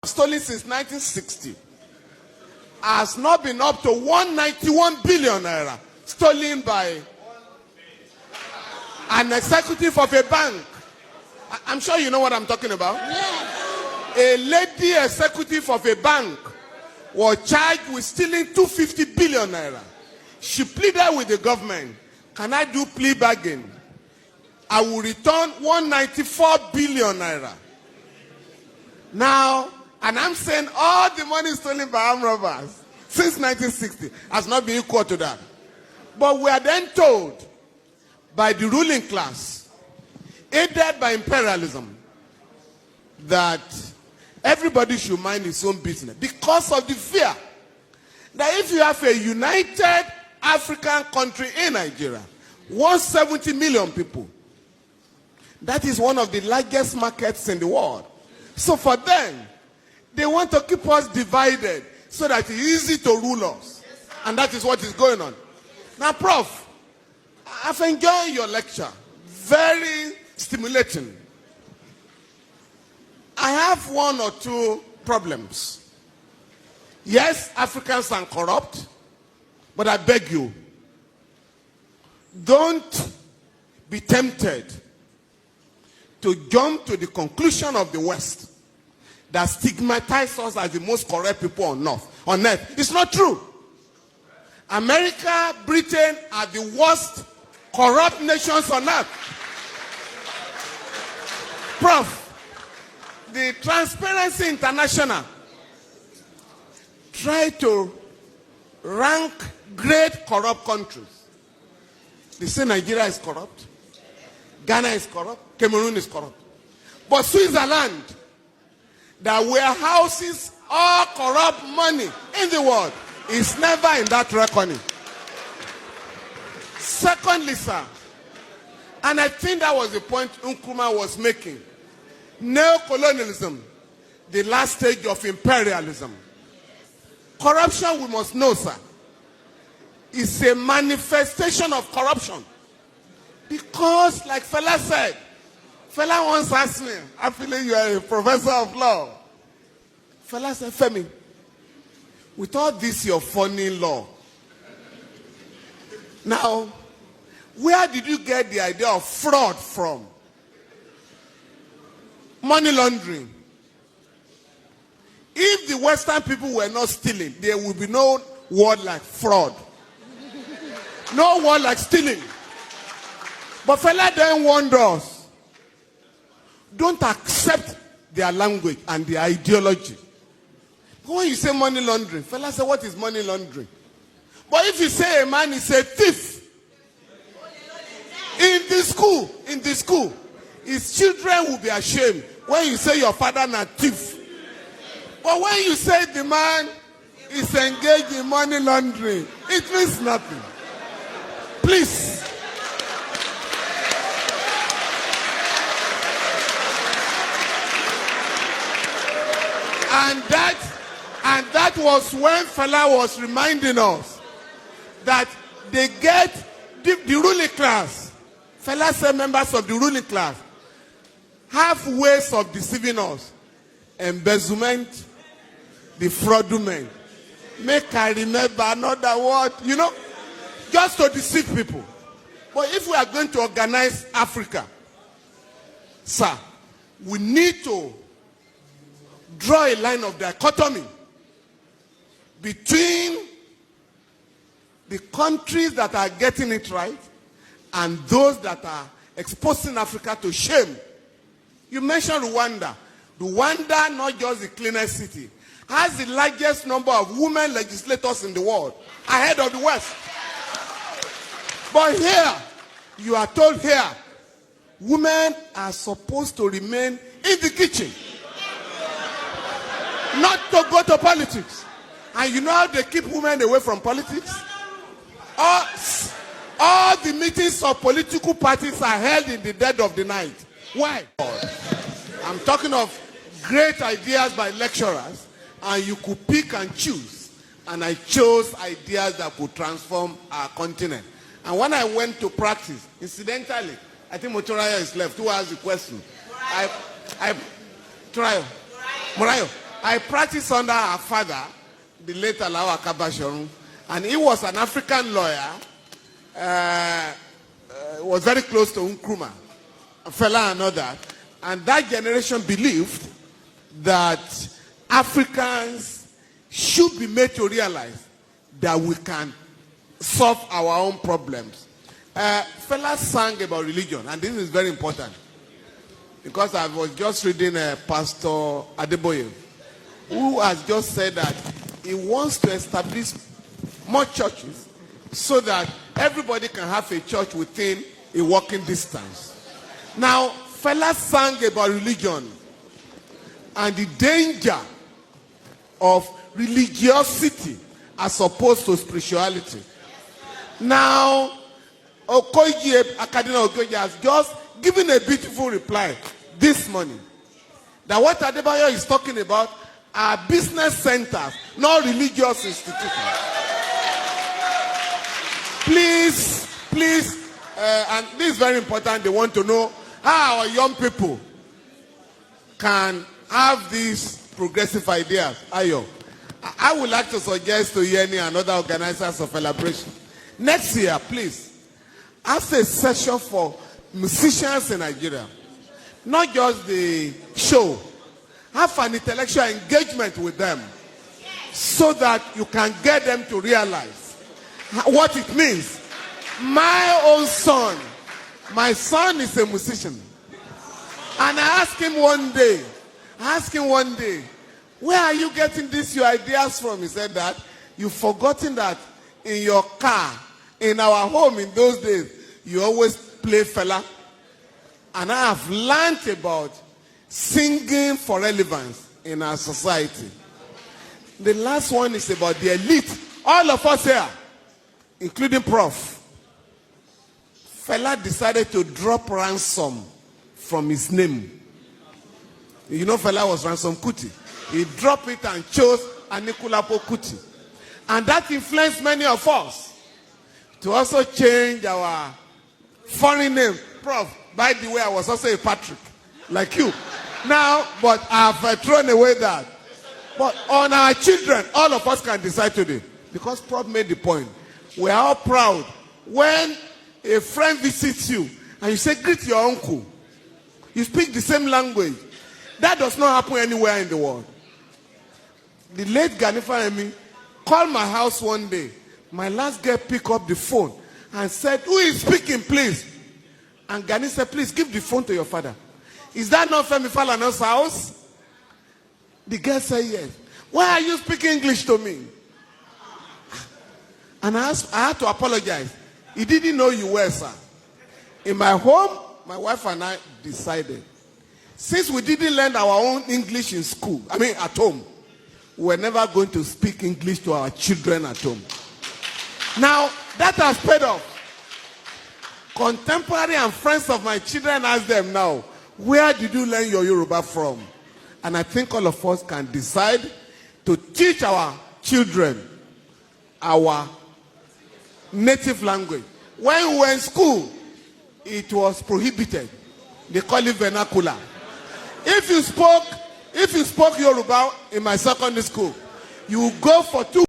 stolen since 1960 has not been up to 191 billion naira stolen by an executive of a bank. I'm sure you know what I'm talking about. Yes. A lady executive of a bank was charged with stealing 250 billion naira. She pleaded with the government, can I do plea bargain? I will return 194 billion naira. Now, and I'm saying all the money stolen by armed robbers since 1960 has not been equal to that. But we are then told by the ruling class, aided by imperialism, that everybody should mind his own business because of the fear that if you have a united African country in Nigeria, 170 million people, that is one of the largest markets in the world. So for them, they want to keep us divided so that it's easy to rule us. And that is what is going on. Now, Prof, I've enjoyed your lecture. Very stimulating. I have one or two problems. Yes, Africans are corrupt, but I beg you, don't be tempted to jump to the conclusion of the West that stigmatizes us as the most corrupt people on earth. It's not true. America, Britain are the worst corrupt nations on earth. Prof, the Transparency International try to rank great corrupt countries. They say Nigeria is corrupt, Ghana is corrupt, Cameroon is corrupt. But Switzerland, that warehouses all corrupt money in the world, is never in that reckoning. Secondly, sir, and I think that was the point Nkrumah was making, neocolonialism, the last stage of imperialism. Corruption, we must know, sir, is a manifestation of corruption. Because, like Fela said, Fela once asked me, I feel you are a professor of law. Fela said, Femi, with all this your funny law, now, where did you get the idea of fraud from? Money laundering. If the Western people were not stealing, there would be no word like fraud. No word like stealing. But Fela then warned us, don't accept their language and their ideology. When you say money laundering, Fela said, what is money laundering? But if you say a man is a thief, in the school, his children will be ashamed when you say your father is a thief. But when you say the man is engaged in money laundering, it means nothing. Please. And that was when Fela was reminding us that they get the ruling class. Fela said members of the ruling class have ways of deceiving us. Embezzlement, defraudment. Make I remember another word, just to deceive people. But if we are going to organize Africa, sir, we need to draw a line of dichotomy between the countries that are getting it right and those that are exposing Africa to shame. You mentioned Rwanda. Rwanda, not just the cleanest city, has the largest number of women legislators in the world, ahead of the West. But here, you are told here, women are supposed to remain in the kitchen, not to go to politics. And you know how they keep women away from politics? All the meetings of political parties are held in the dead of the night. Why? I'm talking of great ideas by lecturers, and you could pick and choose. And I chose ideas that could transform our continent. And when I went to practice, incidentally, I think Motoraya is left. Who asked the question? Morayo. I practiced under our father, the late Alawa Kabashorun, and he was an African lawyer, was very close to Nkrumah, Fela and all that. And that generation believed that Africans should be made to realize that we can solve our own problems. Fela sang about religion, and this is very important. Because I was just reading Pastor Adeboye, who has just said that he wants to establish more churches so that everybody can have a church within a walking distance. Now, Fela sang about religion and the danger of religiosity as opposed to spirituality. Now, Akadina Okoye has just given a beautiful reply this morning that what Adebayo is talking about are business centers, not religious institutions. Please, and this is very important, they want to know how our young people can have these progressive ideas. Ayo, I would like to suggest to Yeni and other organizers of celebration, next year, please, have a session for musicians in Nigeria. Not just the show. Have an intellectual engagement with them so that you can get them to realize what it means. My own son, my son is a musician. And I asked him one day, where are you getting these your ideas from? He said that you've forgotten that in your car, in our home in those days, you always play Fela. And I have learned about singing for relevance in our society. The last one is about the elite. All of us here, including Prof. Fela decided to drop ransom from his name. You know Fela was Ransom Kuti. He dropped it and chose Anikulapo Kuti. And that influenced many of us to also change our foreign name. Prof, by the way, I was also a Patrick, like you. Now, but I've thrown away that. But on our children, all of us can decide today. Because Prof made the point. We are all proud. When a friend visits you, and you say, greet your uncle. You speak the same language. That does not happen anywhere in the world. The late Ganifa Emi called my house one day. My last girl picked up the phone and said, who is speaking, please? And Gani said, please give the phone to your father. Is that not Femi Falana's house? The girl said, yes. Why are you speaking English to me? And I had to apologize. He didn't know you were, sir. In my home, my wife and I decided, since we didn't learn our own English in school, at home, we're never going to speak English to our children at home. Now, that has paid off. Contemporary and friends of my children ask them now, where did you learn your Yoruba from? And I think all of us can decide to teach our children our native language. When we were in school, it was prohibited. They call it vernacular. If you spoke Yoruba in my secondary school, you would go for 2